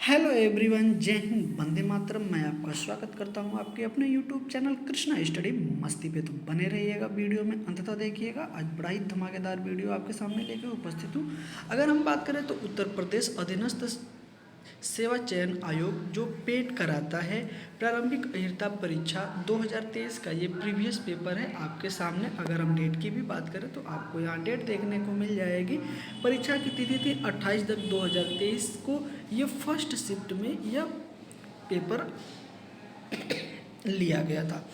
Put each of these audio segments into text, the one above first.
Hello everyone, जय हिंद, वंदे मातरम। मैं आपका स्वागत करता हूं आपके अपने यूट्यूब चैनल कृष्णा स्टडी मस्ती पे। तो बने रहिएगा, वीडियो में अंततः देखिएगा। आज बड़ा ही धमाकेदार वीडियो आपके सामने लेकर उपस्थित हूं। अगर हम बात करें तो उत्तर प्रदेश अधीनस्थ सेवा चयन आयोग जो पेट कराता है प्रारंभिक अहिर्ता परीक्षा 2023 का ये प्रीवियस पेपर है आपके सामने। अगर हम डेट की भी बात करें तो आपको यहाँ डेट देखने को मिल जाएगी। परीक्षा की तिथि थी 28/10/2023 को। ये फर्स्ट शिफ्ट में यह पेपर लिया गया था,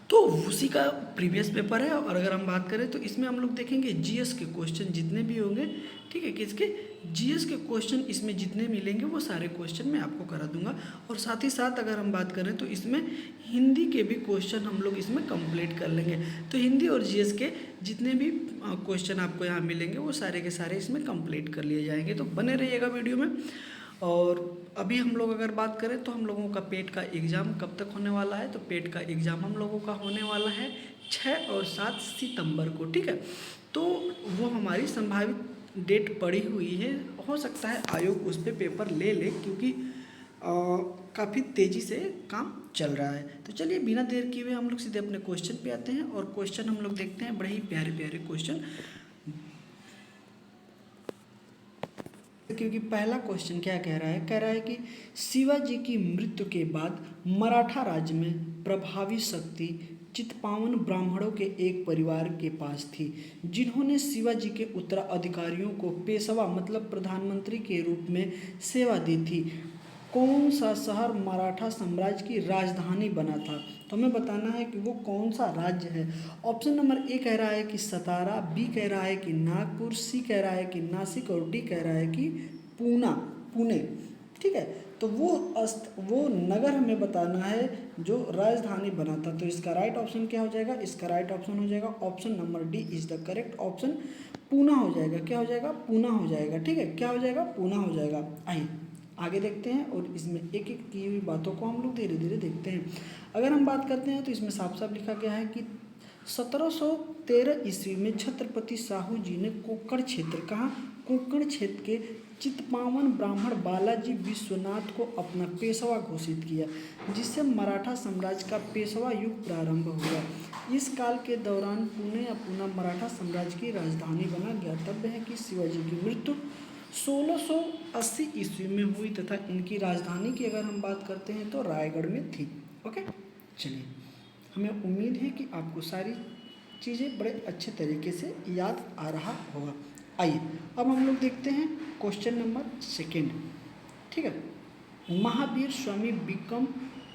तो उसी का प्रीवियस पेपर है। और अगर हम बात करें तो इसमें हम लोग देखेंगे जीएस के क्वेश्चन जितने भी होंगे, ठीक है, किसके जीएस के क्वेश्चन इसमें जितने मिलेंगे वो सारे क्वेश्चन मैं आपको करा दूंगा। और साथ ही साथ अगर हम बात करें तो इसमें हिंदी के भी क्वेश्चन हम लोग इसमें कंप्लीट कर लेंगे। तो हिंदी और जीएस के जितने भी क्वेश्चन आपको यहाँ मिलेंगे वो सारे के सारे इसमें कंप्लीट कर लिए जाएंगे। तो बने रहिएगा वीडियो में। और अभी हम लोग अगर बात करें तो हम लोगों का पेट का एग्ज़ाम कब तक होने वाला है, तो पेट का एग्ज़ाम हम लोगों का होने वाला है 6 और 7 सितंबर को, ठीक है। तो वो हमारी संभावित डेट पड़ी हुई है। हो सकता है आयोग उस पर पेपर ले ले, क्योंकि काफ़ी तेज़ी से काम चल रहा है। तो चलिए बिना देर किए हुए हम लोग सीधे अपने क्वेश्चन पे आते हैं। और क्वेश्चन हम लोग देखते हैं, बड़े ही प्यारे प्यारे क्वेश्चन। क्योंकि पहला क्वेश्चन क्या कह रहा है कि शिवाजी की मृत्यु के बाद मराठा राज्य में प्रभावी शक्ति चित्पावन ब्राह्मणों के एक परिवार के पास थी, जिन्होंने शिवाजी के उत्तराधिकारियों को पेशवा मतलब प्रधानमंत्री के रूप में सेवा दी थी। कौन सा शहर मराठा साम्राज्य की राजधानी बना था? तो हमें बताना है कि वो कौन सा राज्य है। ऑप्शन नंबर ए कह रहा है कि सतारा, बी कह रहा है कि नागपुर, सी कह रहा है कि नासिक और डी कह रहा है कि पुणे, ठीक है। तो वो नगर हमें बताना है जो राजधानी बना था। तो इसका राइट ऑप्शन क्या हो जाएगा? इसका राइट ऑप्शन हो जाएगा option number D is the correct option. Poona हो जाएगा। क्या हो जाएगा? पूना हो जाएगा, ठीक है। क्या हो जाएगा? पूना हो जाएगा। आइए आगे देखते हैं और इसमें एक एक की हुई बातों को हम लोग धीरे धीरे देखते हैं। अगर हम बात करते हैं तो इसमें साफ साफ लिखा गया है कि 1713 ईस्वी में छत्रपति साहू जी ने कोंकण क्षेत्र, कहाँ? कोंकण क्षेत्र के चित्पावन ब्राह्मण बालाजी विश्वनाथ को अपना पेशवा घोषित किया, जिससे मराठा साम्राज्य का पेशवा युग प्रारंभ हुआ। इस काल के दौरान पुणे या पूना मराठा साम्राज्य की राजधानी बना। ज्ञातव्य है कि शिवाजी की मृत्यु 1680 ईस्वी में हुई तथा इनकी राजधानी की अगर हम बात करते हैं तो रायगढ़ में थी। ओके, चलिए, हमें उम्मीद है कि आपको सारी चीज़ें बड़े अच्छे तरीके से याद आ रहा होगा। आइए अब हम लोग देखते हैं क्वेश्चन नंबर सेकेंड, ठीक है। Mahavir Swami become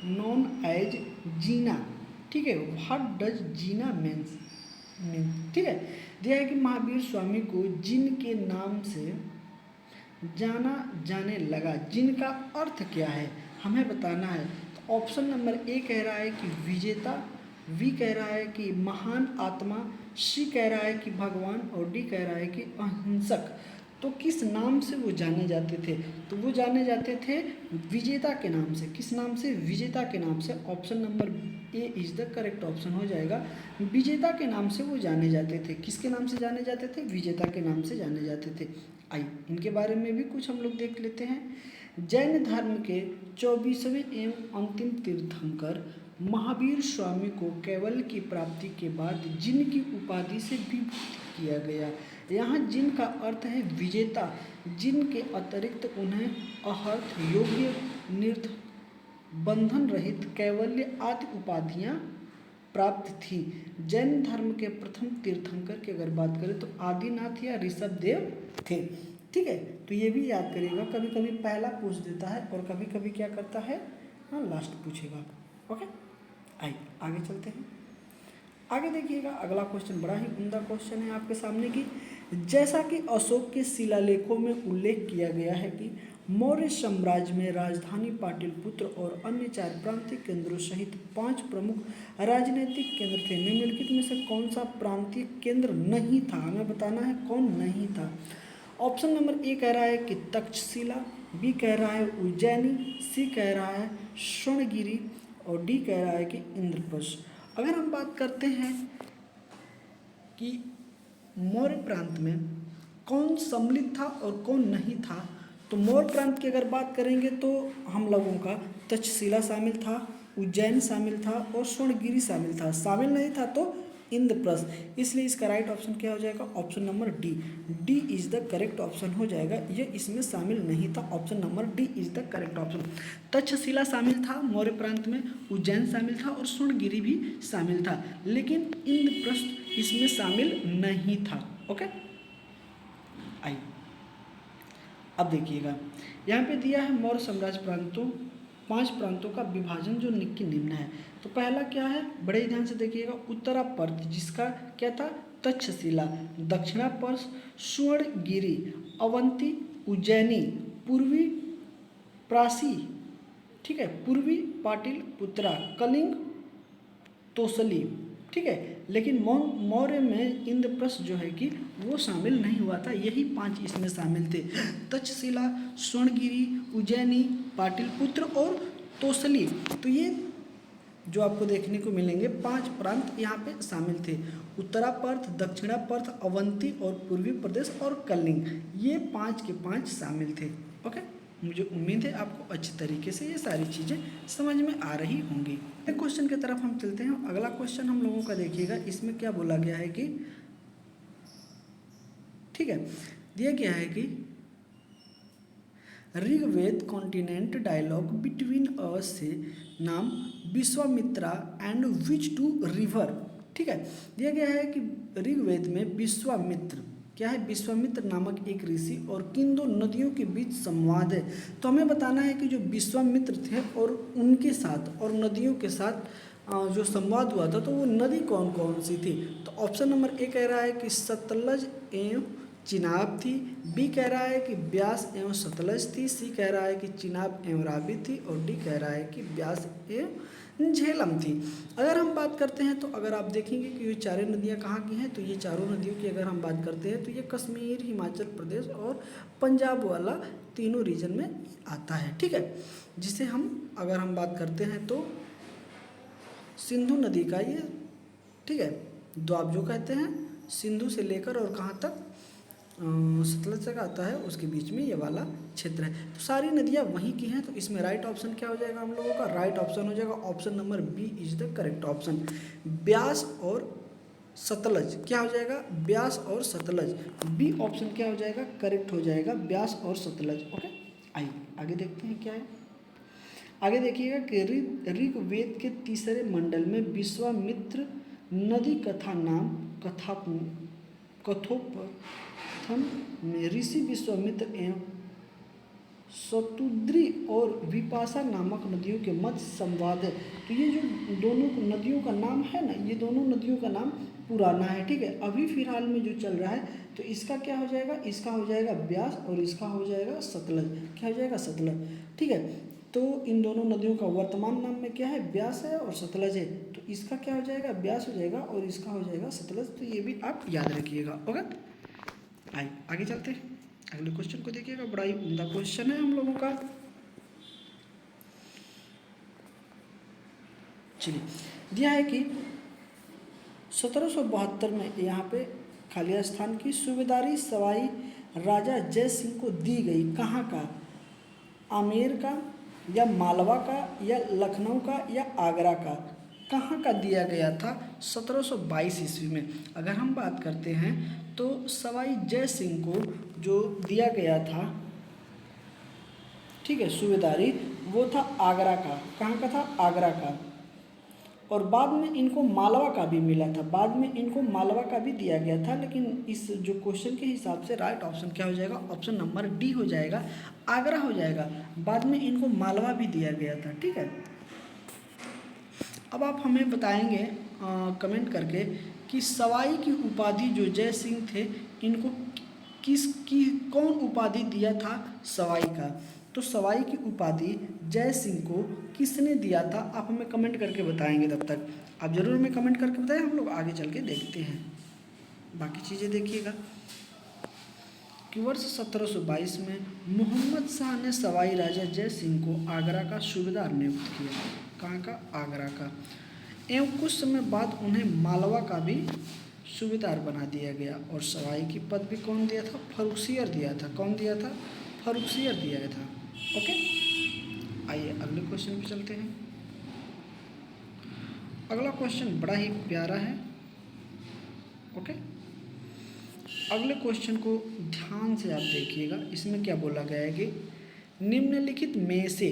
known as जीना, ठीक है। व्हाट डज जीना मीन्स, ठीक है। दिया है कि महावीर स्वामी को जिन के नाम से जाना जाने लगा, जिनका अर्थ क्या है हमें बताना है। तो ऑप्शन नंबर ए कह रहा है कि विजेता, बी कह रहा है कि महान आत्मा, सी कह रहा है कि भगवान और डी कह रहा है कि अहिंसक। तो किस नाम से वो जाने जाते थे? तो वो जाने जाते थे विजेता के नाम से। किस नाम से? विजेता के नाम से। Option number A is the correct option हो जाएगा। विजेता के नाम से वो जाने जाते थे। किसके नाम से जाने जाते थे? विजेता के नाम से जाने जाते थे। आइए इनके बारे में भी कुछ हम लोग देख लेते हैं। जैन धर्म के 24वें एवं अंतिम तीर्थंकर महावीर स्वामी को कैवल्य की प्राप्ति के बाद जिन की उपाधि से विभूषित किया गया। यहाँ जिन का अर्थ है विजेता, जिन के अतिरिक्त उन्हें अहर्थ, योग्य, निर्थ, बंधन रहित, कैवल्य आदि उपाधियाँ प्राप्त थी। जैन धर्म के प्रथम तीर्थंकर की अगर बात करें तो आदिनाथ या ऋषभदेव थे, ठीक है। तो ये भी याद करिएगा, कभी कभी पहला पूछ देता है और कभी कभी क्या करता है, हाँ, लास्ट पूछेगा। ओके, आइए आगे चलते हैं। आगे देखिएगा, अगला क्वेश्चन बड़ा ही उम्दा क्वेश्चन है आपके सामने की जैसा कि अशोक के शिलालेखों में उल्लेख किया गया है कि मौर्य साम्राज्य में राजधानी पाटलिपुत्र और अन्य 4 प्रांतीय केंद्रों सहित 5 प्रमुख राजनीतिक केंद्र थे। निम्नलिखित में से कौन सा प्रांतीय केंद्र नहीं था? हमें बताना है कौन नहीं था। ऑप्शन नंबर ए कह रहा है कि तक्षशिला, बी कह रहा है उज्जैनी, सी कह रहा है स्वर्णगिरी और डी कह रहा है कि इंद्रप्रस्थ। अगर हम बात करते हैं कि मौर्य प्रांत में कौन सम्मिलित था और कौन नहीं था, तो मौर्य प्रांत की अगर बात करेंगे तो हम लोगों का तक्षशिला शामिल था, उज्जैन शामिल था और स्वर्णगिरी शामिल था। शामिल नहीं था तो इंद्रप्रस्थ। इसलिए इसका राइट ऑप्शन क्या हो जाएगा? Option number D. D is the correct option हो जाएगा। ये इसमें शामिल नहीं था। Option number D is the correct option. Takshashila शामिल था मौर्य प्रांत में, उज्जैन शामिल था और स्वर्णगिरी भी शामिल था, लेकिन इंद्रप्रस्थ इसमें शामिल नहीं था। ओके, आई अब देखिएगा यहाँ पे दिया है मौर्य साम्राज्य प्रांतों 5 प्रांतों का विभाजन जो निम्न है। तो पहला क्या है, बड़े ध्यान से देखिएगा, उत्तरापर्त जिसका क्या था? तक्षशिला। दक्षिणापर्त स्वर्णगिरी, अवंती, उज्जैनी, पूर्वी प्रासी, ठीक है, पूर्वी पाटलिपुत्रा, कलिंग, तोसली, ठीक है। लेकिन मौर्य में इंद्रप्रस्थ जो है कि वो शामिल नहीं हुआ था। यही 5 इसमें शामिल थे, तक्षशिला, स्वर्णगिरी, उज्जैनी, पाटलिपुत्र और तोसली। तो ये जो आपको देखने को मिलेंगे 5 प्रांत यहाँ पे शामिल थे। उत्तरापर्त, दक्षिणापर्त, अवंती और पूर्वी प्रदेश और कलिंग, ये 5 के 5 शामिल थे। ओके, मुझे उम्मीद है आपको अच्छी तरीके से ये सारी चीज़ें समझ में आ रही होंगी। एक क्वेश्चन की तरफ हम चलते हैं। अगला क्वेश्चन हम लोगों का देखिएगा, इसमें क्या बोला गया है कि, ठीक है, दिया गया है कि Rigveda continent dialogue between us से नाम Vishwamitra and which two river, ठीक है। दिया गया है कि ऋग्वेद में विश्वामित्र क्या है? विश्वामित्र नामक एक ऋषि और किन 2 नदियों के बीच संवाद है। तो हमें बताना है कि जो विश्वामित्र थे और उनके साथ और नदियों के साथ जो संवाद हुआ था तो वो नदी कौन कौन सी थी। तो ऑप्शन नंबर ए कह रहा है कि सतलज एवं चिनाब थी, बी कह रहा है कि ब्यास एवं सतलज थी, सी कह रहा है कि चिनाब एवं रावी थी और डी कह रहा है कि ब्यास एवं झेलम थी। अगर हम बात करते हैं तो अगर आप देखेंगे कि ये चारों नदियाँ कहाँ की हैं, तो ये चारों नदियों की अगर हम बात करते हैं तो ये कश्मीर, हिमाचल प्रदेश और पंजाब वाला तीनों रीजन में आता है, ठीक है। जिसे हम अगर हम बात करते हैं तो सिंधु नदी का ये, ठीक है, द्वाब जो कहते हैं, सिंधु से लेकर और कहाँ तक सतलज तक आता है, उसके बीच में ये वाला क्षेत्र है। तो सारी नदियाँ वहीं की हैं। तो इसमें राइट ऑप्शन क्या हो जाएगा हम लोगों का? राइट ऑप्शन हो जाएगा option number B is the correct option. Beas और सतलज क्या हो जाएगा? ब्यास और सतलज। बी ऑप्शन क्या हो जाएगा? करेक्ट हो जाएगा, ब्यास और सतलज। ओके, आइए आगे देखते हैं क्या है। आगे देखिएगा कि ऋग्वेद के 3 मंडल में विश्वामित्र नदी कथा नाम कथोपथन में ऋषि विश्वामित्र एवं शतुद्री और विपाशा नामक नदियों के मध्य संवाद है। तो ये जो दोनों नदियों का नाम है ना, ये दोनों नदियों का नाम पुराना है, ठीक है। अभी फिलहाल में जो चल रहा है तो इसका क्या हो जाएगा? इसका हो जाएगा ब्यास और इसका हो जाएगा सतलज। क्या हो जाएगा? सतलज, ठीक है। तो इन दोनों नदियों का वर्तमान नाम में क्या है? ब्यास है और सतलज है। तो इसका क्या हो जाएगा? ब्यास हो जाएगा और इसका हो जाएगा सतलज। तो ये भी आप याद रखिएगा। ओके, आइए आगे चलते हैं। अगले क्वेश्चन को देखिएगा, बड़ा ही उम्दा क्वेश्चन है हम लोगों का। चलिए, दिया है कि 1772 में यहाँ पे खाली स्थान की सूबेदारी सवाई राजा जय सिंह को दी गई। कहाँ का? आमेर का या मालवा का या लखनऊ का या आगरा का? कहाँ का दिया गया था 1722 ईस्वी में? अगर हम बात करते हैं तो सवाई जय सिंह को जो दिया गया था, ठीक है, सूबेदारी, वो था आगरा का। कहाँ का था? आगरा का। और बाद में इनको मालवा का भी मिला था, बाद में इनको मालवा का भी दिया गया था। लेकिन इस जो क्वेश्चन के हिसाब से राइट ऑप्शन क्या हो जाएगा? ऑप्शन नंबर डी हो जाएगा, आगरा हो जाएगा। बाद में इनको मालवा भी दिया गया था, ठीक है। अब आप हमें बताएंगे कमेंट करके कि सवाई की उपाधि जो जय सिंह थे, इनको कौन उपाधि दिया था सवाई का? तो सवाई की उपाधि जय सिंह को किसने दिया था? आप हमें कमेंट करके बताएंगे। तब तक आप ज़रूर हमें कमेंट करके बताएं, हम लोग आगे चल के देखते हैं। बाकी चीज़ें देखिएगा कि वर्ष 1722 में मोहम्मद शाह ने सवाई राजा जय सिंह को आगरा का सूबेदार नियुक्त किया। कहाँ का? आगरा का। एवं कुछ समय बाद उन्हें मालवा का भी सूबेदार बना दिया गया। और सवाई की पद भी कौन दिया था? फरुखसियर दिया था। कौन दिया था? फर्रुखियर दिया था। ओके, आइए अगले क्वेश्चन पे चलते हैं। अगला क्वेश्चन बड़ा ही प्यारा है। ओके, अगले क्वेश्चन को ध्यान से आप देखिएगा। इसमें क्या बोला गया है कि निम्नलिखित में से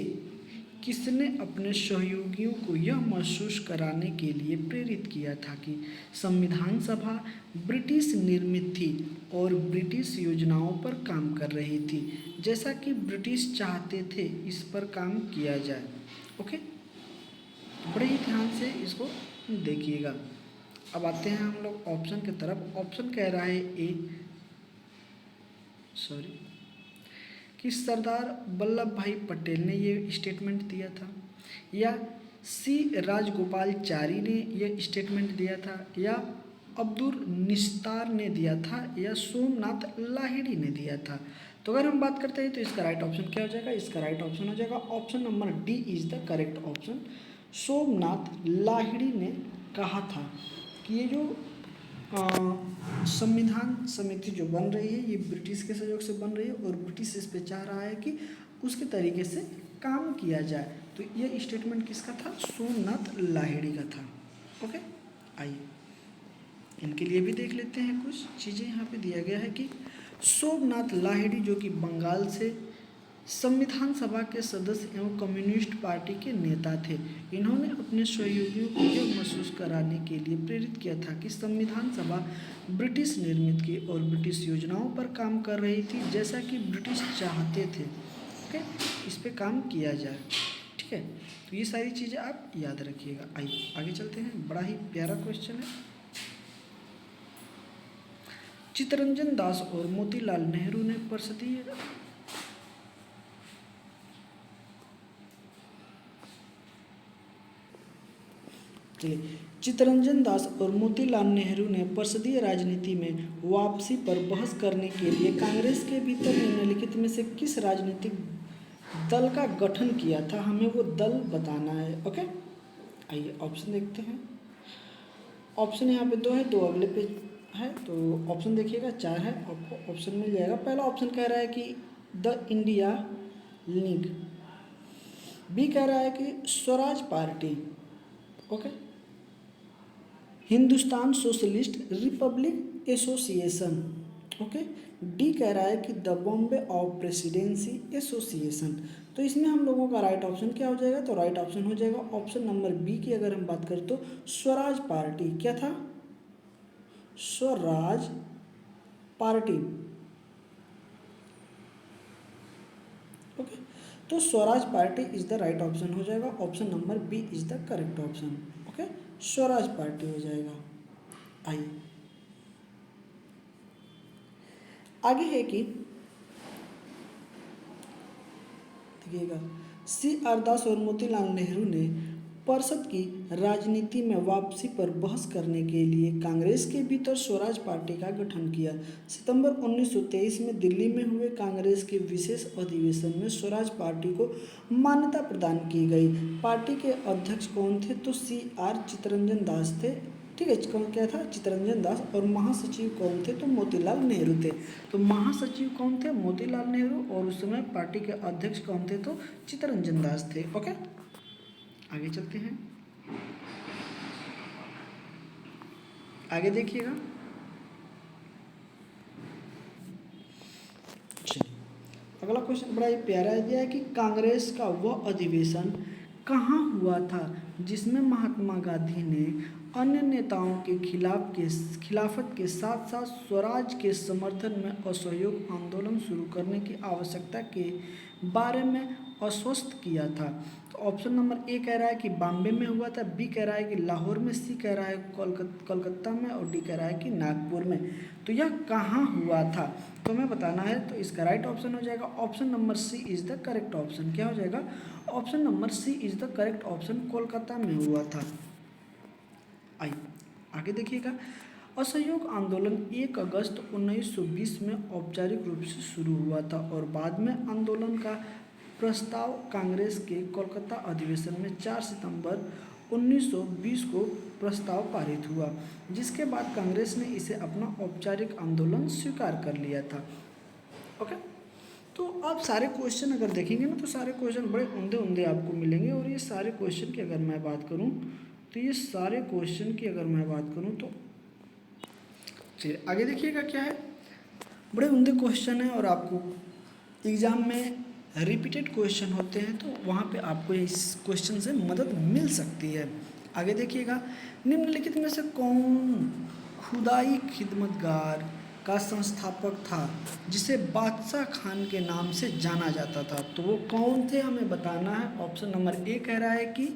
किसने अपने सहयोगियों को यह महसूस कराने के लिए प्रेरित किया था कि संविधान सभा ब्रिटिश निर्मित थी और ब्रिटिश योजनाओं पर काम कर रही थी, जैसा कि ब्रिटिश चाहते थे इस पर काम किया जाए। ओके, बड़े ही ध्यान से इसको देखिएगा। अब आते हैं हम लोग ऑप्शन की तरफ। ऑप्शन कह रहा है कि सरदार वल्लभ भाई पटेल ने ये स्टेटमेंट दिया था, या सी राजगोपालचारी ने ये स्टेटमेंट दिया था, या अब्दुल निस्तार ने दिया था, या सोमनाथ लाहिड़ी ने दिया था। तो अगर हम बात करते हैं तो इसका राइट ऑप्शन क्या हो जाएगा? इसका राइट ऑप्शन हो जाएगा option number D is the correct option. Somnath Lahiri ने कहा था कि ये जो संविधान समिति जो बन रही है ये ब्रिटिश के सहयोग से बन रही है और ब्रिटिश इस पे चाह रहा है कि उसके तरीके से काम किया जाए। तो ये स्टेटमेंट किसका था? सोमनाथ लाहिड़ी का था। ओके, आइए इनके लिए भी देख लेते हैं कुछ चीज़ें। यहाँ पे दिया गया है कि सोमनाथ लाहिड़ी जो कि बंगाल से संविधान सभा के सदस्य एवं कम्युनिस्ट पार्टी के नेता थे, इन्होंने अपने सहयोगियों को यह महसूस कराने के लिए प्रेरित किया था कि संविधान सभा ब्रिटिश निर्मित की और ब्रिटिश योजनाओं पर काम कर रही थी, जैसा कि ब्रिटिश चाहते थे। ओके, इस पे काम किया जाए। ठीक है, तो ये सारी चीज़ें आप याद रखिएगा। आइए आगे चलते हैं। बड़ा ही प्यारा क्वेश्चन है। चित्तरंजन दास और मोतीलाल नेहरू ने परिषदीय चित्तरंजन दास और मोतीलाल नेहरू ने परिषदीय राजनीति में वापसी पर बहस करने के लिए कांग्रेस के भीतर निम्नलिखित में से किस राजनीतिक दल का गठन किया था? हमें वो दल बताना है। ओके, आइए ऑप्शन देखते हैं। ऑप्शन यहाँ पे 2 है, 2 अगले पे है, तो ऑप्शन देखिएगा 4 है, आपको ऑप्शन मिल जाएगा। पहला ऑप्शन कह रहा है कि द इंडिया लीग, बी कह रहा है कि Swaraj party, okay, Hindustan socialist Republic association, okay, D कह रहा है कि the Bombay of presidency association. तो इसमें हम लोगों का राइट ऑप्शन क्या हो जाएगा? तो राइट ऑप्शन हो जाएगा ऑप्शन नंबर बी की। अगर हम बात करें तो स्वराज पार्टी, क्या था? स्वराज पार्टी। ओके, तो Swaraj party is the right option हो जाएगा। Option number B is the correct option. Okay, Swaraj party हो जाएगा। आइए आगे है कि देखिएगा, सी आर दास और मोतीलाल नेहरू ने परिषद की राजनीति में वापसी पर बहस करने के लिए कांग्रेस के भीतर स्वराज पार्टी का गठन किया। सितंबर 1923 में दिल्ली में हुए कांग्रेस के विशेष अधिवेशन में स्वराज पार्टी को मान्यता प्रदान की गई। पार्टी के अध्यक्ष कौन थे? तो सी आर चित्तरंजन दास थे। ठीक है, कौन क्या था? चित्तरंजन दास। और महासचिव कौन थे? तो मोतीलाल नेहरू थे। तो महासचिव कौन थे? मोतीलाल नेहरू। और उस समय पार्टी के अध्यक्ष कौन थे? तो चित्तरंजन दास थे। ओके, आगे चलते हैं। आगे देखिएगा। चलिए अगला क्वेश्चन बड़ा ही प्यारा दिया है कि कांग्रेस का वह अधिवेशन कहाँ हुआ था जिसमें महात्मा गांधी ने अन्य नेताओं के खिलाफत के साथ साथ स्वराज के समर्थन में असहयोग आंदोलन शुरू करने की आवश्यकता के बारे में आश्वस्त किया था? तो ऑप्शन नंबर ए कह रहा है कि बॉम्बे में हुआ था, बी कह रहा है कि लाहौर में, सी कह रहा है कोलकाता में, और डी कह रहा है कि नागपुर में। तो यह कहाँ हुआ था तो हमें बताना है। तो इसका राइट ऑप्शन हो जाएगा option number C is the correct option. क्या हो जाएगा? Option number C is the correct option, Kolkata में हुआ था। आइए आगे देखिएगा। असहयोग आंदोलन 1 अगस्त 1920 में औपचारिक रूप से शुरू हुआ था और बाद में आंदोलन का प्रस्ताव कांग्रेस के कोलकाता अधिवेशन में 4 सितंबर 1920 को प्रस्ताव पारित हुआ, जिसके बाद कांग्रेस ने इसे अपना औपचारिक आंदोलन स्वीकार कर लिया था। ओके, तो आप सारे क्वेश्चन अगर देखेंगे ना तो सारे क्वेश्चन बड़े उमदे उमदे आपको मिलेंगे। और ये सारे क्वेश्चन की अगर मैं बात करूँ तो ये सारे क्वेश्चन की अगर मैं बात करूँ तो चलिए आगे देखिएगा क्या है, बड़े उमदे क्वेश्चन हैं और आपको एग्ज़ाम में रिपीटेड क्वेश्चन होते हैं तो वहाँ पे आपको इस क्वेश्चन से मदद मिल सकती है। आगे देखिएगा, निम्नलिखित में से कौन खुदाई खिदमतगार का संस्थापक था जिसे बादशाह खान के नाम से जाना जाता था? तो वो कौन थे हमें बताना है। ऑप्शन नंबर ए कह रहा है कि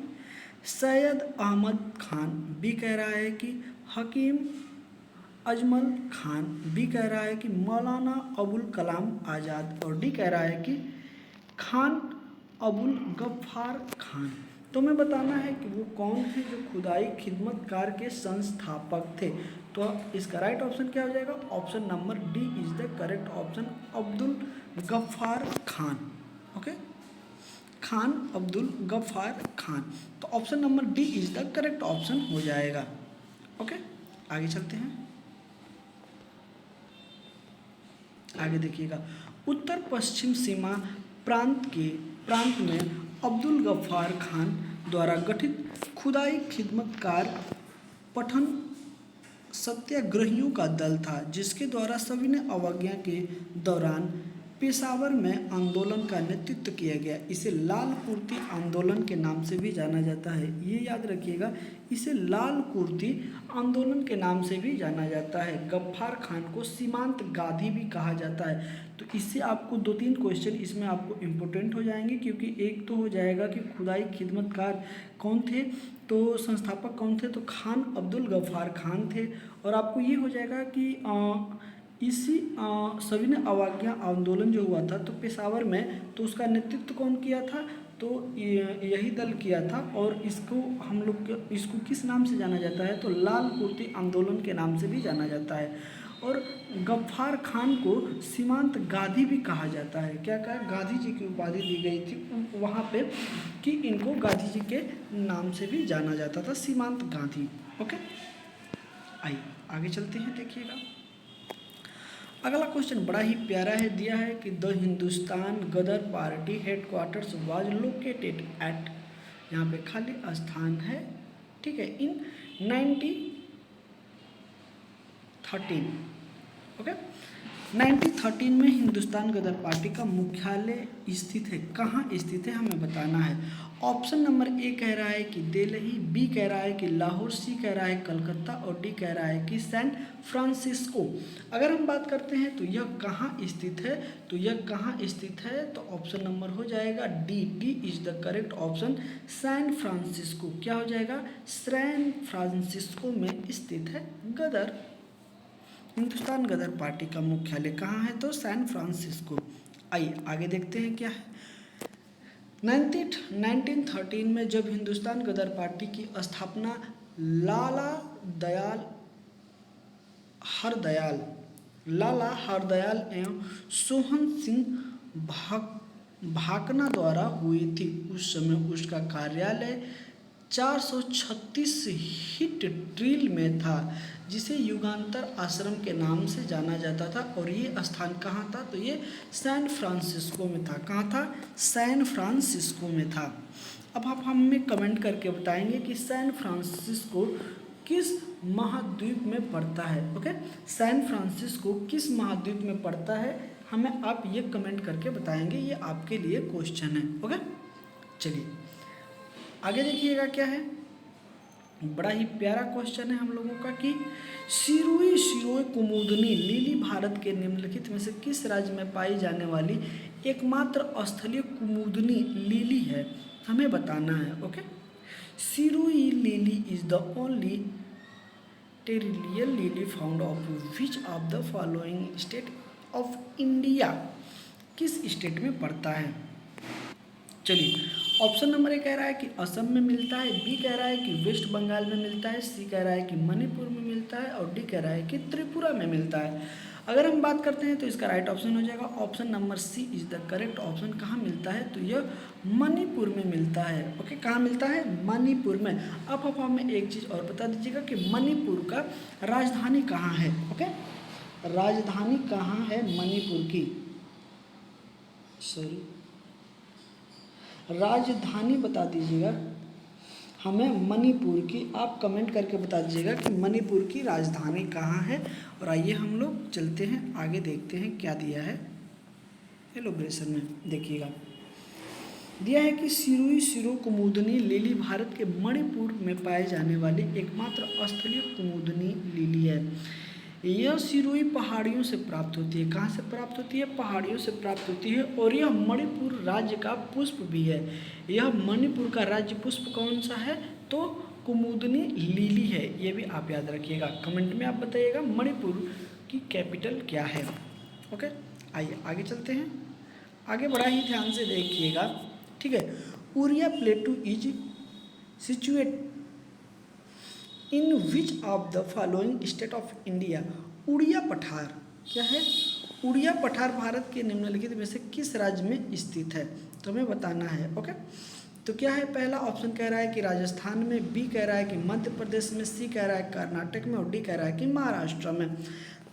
सैयद अहमद खान, बी कह रहा है कि हकीम अजमल खान, बी कह रहा है कि मौलाना अबुल कलाम आज़ाद और डी कह रहा है कि खान अबुल गफ्फार खान। तो हमें बताना है कि वो कौन थे जो खुदाई खिदमतकार के संस्थापक थे। तो इसका राइट ऑप्शन क्या हो जाएगा? Option number D is the correct option, Abdul Gaffar Khan. Okay, Khan Abdul Gaffar Khan. तो option number D is the correct option हो जाएगा। ओके, आगे चलते हैं। आगे देखिएगा, उत्तर पश्चिम सीमा प्रांत में अब्दुल गफ्फार खान द्वारा गठित खुदाई खिदमतकार पठन सत्याग्रहियों का दल था जिसके द्वारा सविनय अवज्ञा के दौरान पेशावर में आंदोलन का नेतृत्व किया गया। इसे लाल कुर्ती आंदोलन के नाम से भी जाना जाता है। ये याद रखिएगा, इसे लाल कुर्ती आंदोलन के नाम से भी जाना जाता है। गफ्फार खान को सीमांत गांधी भी कहा जाता है। तो इससे आपको 2-3 क्वेश्चन इसमें आपको इम्पोर्टेंट हो जाएंगे, क्योंकि एक तो हो जाएगा कि खुदाई खिदमतकार कौन थे, तो संस्थापक कौन थे, तो खान अब्दुल गफ्फार खान थे। और आपको ये हो जाएगा कि इसी सविनय अवज्ञा आंदोलन जो हुआ था तो पेशावर में, तो उसका नेतृत्व कौन किया था, तो यही दल किया था। और इसको हम लोग इसको किस नाम से जाना जाता है, तो लाल कुर्ती आंदोलन के नाम से भी जाना जाता है। और गफ्फार खान को सीमांत गांधी भी कहा जाता है। क्या कहा? गांधी जी की उपाधि दी गई थी वहाँ पे कि इनको गांधी जी के नाम से भी जाना जाता था, सीमांत गांधी। ओके, आइए आगे चलते हैं। देखिएगा, अगला क्वेश्चन बड़ा ही प्यारा है, दिया है कि the Hindustan Ghadar party headquarters was located at, यहाँ पे खाली स्थान है, ठीक है, इन 1913। ओके, 1913 में हिंदुस्तान गदर पार्टी का मुख्यालय स्थित है। कहाँ स्थित है हमें बताना है। ऑप्शन नंबर ए कह रहा है कि दिल्ली, बी कह रहा है कि लाहौर, सी कह रहा है कलकत्ता और डी कह रहा है कि सैन फ्रांसिस्को। अगर हम बात करते हैं तो यह कहाँ स्थित है, तो यह कहाँ स्थित है, तो ऑप्शन नंबर हो जाएगा D, D is the correct option, San Francisco. क्या हो जाएगा? सैन फ्रांसिस्को में स्थित है गदर, हिंदुस्तान गदर पार्टी का मुख्यालय कहाँ है, तो सैन फ्रांसिस्को। आइए आगे देखते हैं क्या है। 1913 में जब हिंदुस्तान गदर पार्टी की स्थापना लाला हरदयाल एवं सोहन सिंह भाकना द्वारा हुई थी, उस समय उसका कार्यालय 436 हिट ड्रिल में था, जिसे युगांतर आश्रम के नाम से जाना जाता था। और ये स्थान कहाँ था, तो ये सैन फ्रांसिस्को में था। कहाँ था? सैन फ्रांसिस्को में था। अब आप हमें कमेंट करके बताएंगे कि सैन फ्रांसिस्को किस महाद्वीप में पड़ता है। ओके, सैन फ्रांसिस्को किस महाद्वीप में पड़ता है, हमें आप ये कमेंट करके बताएंगे। ये आपके लिए क्वेश्चन है। ओके, चलिए आगे देखिएगा क्या है। बड़ा ही प्यारा क्वेश्चन है हम लोगों का कि सिरोई कुमुदनी लिली भारत के निम्नलिखित में से किस राज्य में पाई जाने वाली एकमात्र स्थलीय कुमुदनी लिली है, हमें बताना है। Okay, Shirui lily is the only टेरिलियल lily found of which of the following state of India, किस स्टेट में पड़ता है। चलिए, ऑप्शन नंबर ए कह रहा है कि असम में मिलता है, बी कह रहा है कि वेस्ट बंगाल में मिलता है, सी कह रहा है कि मणिपुर में मिलता है और डी कह रहा है कि त्रिपुरा में मिलता है। अगर हम बात करते हैं तो इसका राइट ऑप्शन हो जाएगा option number C is the correct option. कहाँ मिलता है, तो यह मणिपुर में मिलता है। ओके, कहाँ मिलता है? मणिपुर में। अब आप हमें एक चीज़ और बता दीजिएगा कि मणिपुर का राजधानी कहाँ है। ओके, राजधानी कहाँ है मणिपुर की, सॉरी, राजधानी बता दीजिएगा हमें मणिपुर की। आप कमेंट करके बता दीजिएगा कि मणिपुर की राजधानी कहाँ है। और आइए हम लोग चलते हैं आगे, देखते हैं क्या दिया है एलोब्रेशन में। देखिएगा दिया है कि सिरोही सिरो कुमुदनी लिली भारत के मणिपुर में पाए जाने वाली एकमात्र स्थलीय कुमुदनी लिली है। यह सिरोही पहाड़ियों से प्राप्त होती है। कहाँ से प्राप्त होती है? पहाड़ियों से प्राप्त होती है। और यह मणिपुर राज्य का पुष्प भी है। यह मणिपुर का राज्य पुष्प कौन सा है? तो कुमुदनी लिली है। ये भी आप याद रखिएगा, कमेंट में आप बताइएगा मणिपुर की कैपिटल क्या है। ओके, आइए आगे चलते हैं। आगे बड़ा ही ध्यान से देखिएगा, ठीक है। Oriya plateau is situate in which of the following state of India? Oriya पठार क्या है? उड़िया पठार भारत के निम्नलिखित में से किस राज्य में स्थित है? तो हमें बताना है। ओके, तो क्या है? पहला ऑप्शन कह रहा है कि राजस्थान में, बी कह रहा है कि मध्य प्रदेश में, सी कह रहा है कर्नाटक में, और डी कह रहा है कि महाराष्ट्र में।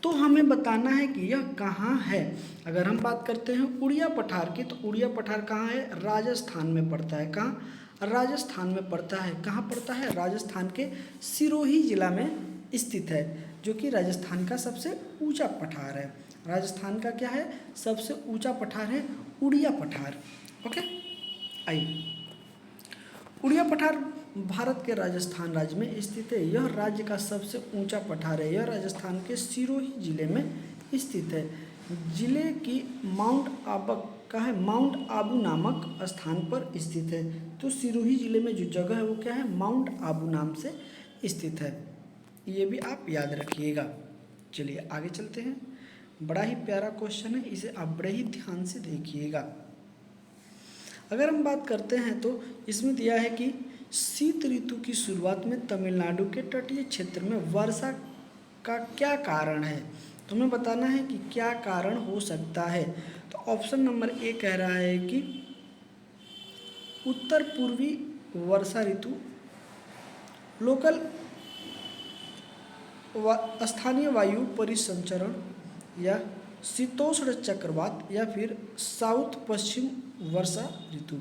तो हमें बताना है कि यह कहाँ है। अगर हम बात करते हैं उड़िया पठार की, तो उड़िया पठार कहाँ है? राजस्थान में पड़ता है। कहाँ? राजस्थान में पड़ता है। कहाँ पड़ता है? राजस्थान के सिरोही जिला में स्थित है, जो कि राजस्थान का सबसे ऊंचा पठार है। राजस्थान का क्या है? सबसे ऊंचा पठार है उड़िया पठार। ओके, आइए। उड़िया पठार भारत के राजस्थान राज्य में स्थित है। यह राज्य का सबसे ऊंचा पठार है। यह राजस्थान के सिरोही जिले में स्थित है। जिले की माउंट आबू नामक स्थान पर स्थित है। तो सिरोही जिले में जो जगह है वो क्या है? माउंट आबू नाम से स्थित है। ये भी आप याद रखिएगा। चलिए आगे चलते हैं। बड़ा ही प्यारा क्वेश्चन है, इसे आप बड़े ही ध्यान से देखिएगा। अगर हम बात करते हैं तो इसमें दिया है कि शीत ऋतु की शुरुआत में तमिलनाडु के तटीय क्षेत्र में वर्षा का क्या कारण है? तो हमें बताना है कि क्या कारण हो सकता है। तो ऑप्शन नंबर ए कह रहा है कि उत्तर पूर्वी वर्षा ऋतु, लोकल स्थानीय वायु परिसंचरण, या शीतोष्ण चक्रवात, या फिर साउथ पश्चिम वर्षा ऋतु।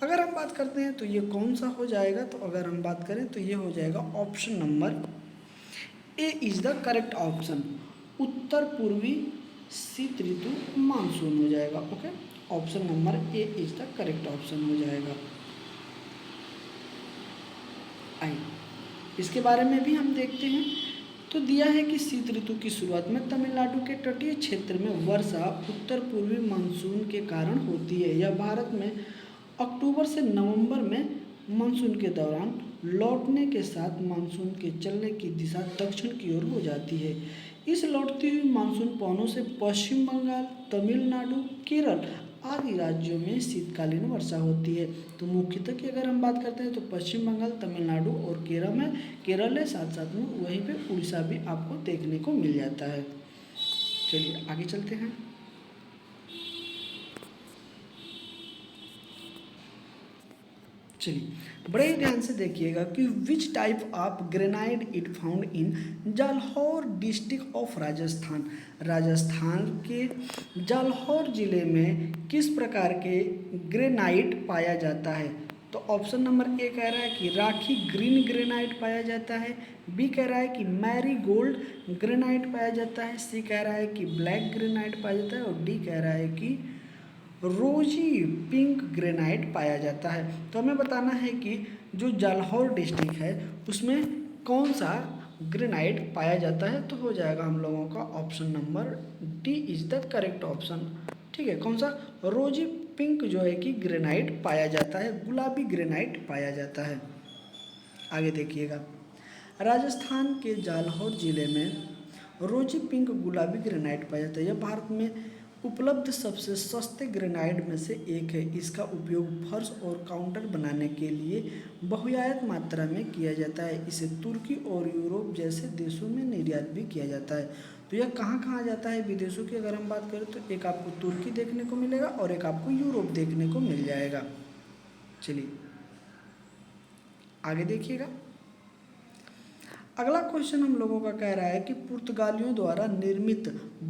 अगर हम बात करते हैं तो ये कौन सा हो जाएगा? तो अगर हम बात करें तो ये हो जाएगा option number A is the correct option. उत्तर पूर्वी शीत ऋतु मानसून हो जाएगा। Okay, option number A is the correct option हो जाएगा। आइए इसके बारे में भी हम देखते हैं। तो दिया है कि शीत ऋतु की शुरुआत में तमिलनाडु के तटीय क्षेत्र में वर्षा उत्तर पूर्वी मानसून के कारण होती है। यह भारत में अक्टूबर से नवंबर में मानसून के दौरान लौटने के साथ मानसून के चलने की दिशा दक्षिण की ओर हो जाती है। इस लौटती हुई मानसून पवनों से पश्चिम बंगाल, तमिलनाडु, केरल आदि राज्यों में शीतकालीन वर्षा होती है। तो मुख्यतः की अगर हम बात करते हैं तो पश्चिम बंगाल, तमिलनाडु और केरल है, साथ साथ में वहीं पे उड़ीसा भी आपको देखने को मिल जाता है। चलिए आगे चलते हैं। चलिए बड़े ही ध्यान से देखिएगा कि which type of granite it found in Jalore district of Rajasthan. Rajasthan के जालौर जिले में किस प्रकार के ग्रेनाइट पाया जाता है? तो ऑप्शन नंबर ए कह रहा है कि राखी ग्रीन ग्रेनाइट पाया जाता है, बी कह रहा है कि मैरी गोल्ड ग्रेनाइट पाया जाता है, सी कह रहा है कि ब्लैक ग्रेनाइट पाया जाता है, और डी कह रहा है कि रोजी पिंक ग्रेनाइट पाया जाता है। तो हमें बताना है कि जो जालौर डिस्ट्रिक्ट है उसमें कौन सा ग्रेनाइट पाया जाता है। तो हो जाएगा हम लोगों का option number D is the correct option. ठीक है, कौन सा? रोजी पिंक जो है कि ग्रेनाइट पाया जाता है, गुलाबी ग्रेनाइट पाया जाता है। आगे देखिएगा, राजस्थान के जालौर जिले में रोजी पिंक गुलाबी ग्रेनाइट पाया जाता है। यह भारत में उपलब्ध सबसे सस्ते ग्रेनाइट में से एक है। इसका उपयोग फर्श और काउंटर बनाने के लिए बहुआयत मात्रा में किया जाता है। इसे तुर्की और यूरोप जैसे देशों में निर्यात भी किया जाता है। तो यह कहाँ कहाँ जाता है विदेशों की अगर हम बात करें तो एक आपको तुर्की देखने को मिलेगा और एक आपको यूरोप देखने को मिल जाएगा। चलिए आगे देखिएगा। अगला क्वेश्चन हम लोगों का कह रहा है कि पुर्तगालियों द्वारा निर्मित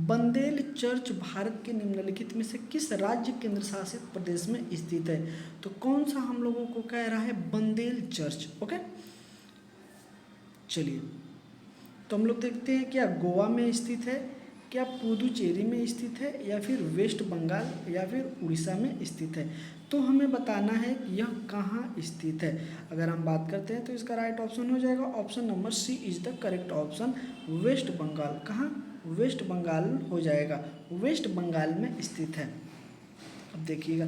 बंदेल चर्च भारत के निम्नलिखित में से किस राज्य केंद्र शासित प्रदेश में स्थित है। तो कौन सा हम लोगों को कह रहा है, बंदेल चर्च। ओके, चलिए तो हम लोग देखते हैं क्या गोवा में स्थित है, क्या पुदुचेरी में स्थित है, या फिर वेस्ट बंगाल या फिर उड़ीसा में स्थित है। तो हमें बताना है कि यह कहाँ स्थित है। अगर हम बात करते हैं तो इसका राइट ऑप्शन हो जाएगा option number C is the correct option, West Bengal. कहाँ, वेस्ट बंगाल हो जाएगा, वेस्ट बंगाल में स्थित है। अब देखिएगा,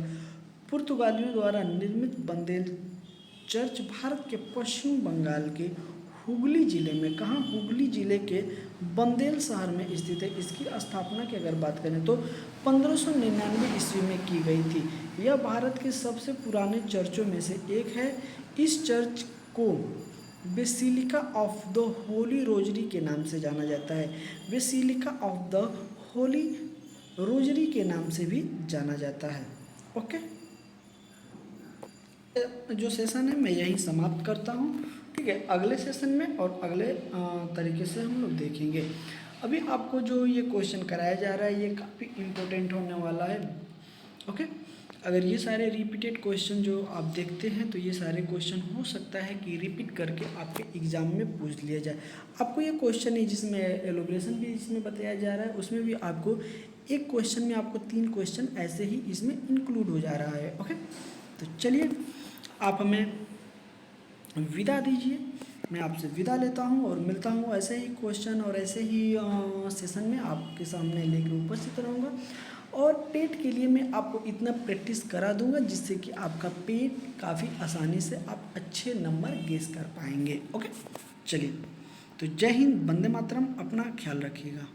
पुर्तगालियों द्वारा निर्मित बंदेल चर्च भारत के पश्चिम बंगाल के हुगली जिले में, कहाँ, हुगली जिले के बंदेल शहर में स्थित है। इसकी स्थापना की अगर बात करें तो 1599 ईस्वी में की गई थी। यह भारत के सबसे पुराने चर्चों में से एक है। इस चर्च को basilica of the Holi rosary के नाम से जाना जाता है, basilica of the Holi rosary के नाम से भी जाना जाता है। ओके, जो सेशन है मैं यही समाप्त करता हूँ। ठीक है, अगले सेशन में और अगले तरीके से हम लोग देखेंगे। अभी आपको जो ये क्वेश्चन कराया जा रहा है ये काफ़ी इम्पोर्टेंट होने वाला है। ओके, अगर ये सारे रिपीटेड क्वेश्चन जो आप देखते हैं तो ये सारे क्वेश्चन हो सकता है कि रिपीट करके आपके एग्ज़ाम में पूछ लिया जाए। आपको ये क्वेश्चन है जिसमें एलोब्रेशन भी इसमें बताया जा रहा है, उसमें भी आपको एक क्वेश्चन में आपको 3 क्वेश्चन ऐसे ही इसमें इंक्लूड हो जा रहा है। ओके, तो चलिए आप हमें विदा दीजिए, मैं आपसे विदा लेता हूं और मिलता हूं ऐसे ही क्वेश्चन और ऐसे ही सेशन में आपके सामने लेकर उपस्थित रहूँगा। और पेट के लिए मैं आपको इतना प्रैक्टिस करा दूंगा जिससे कि आपका पेट काफ़ी आसानी से आप अच्छे नंबर गेस कर पाएंगे। ओके, चलिए तो जय हिंद, वंदे मातरम, अपना ख्याल रखिएगा।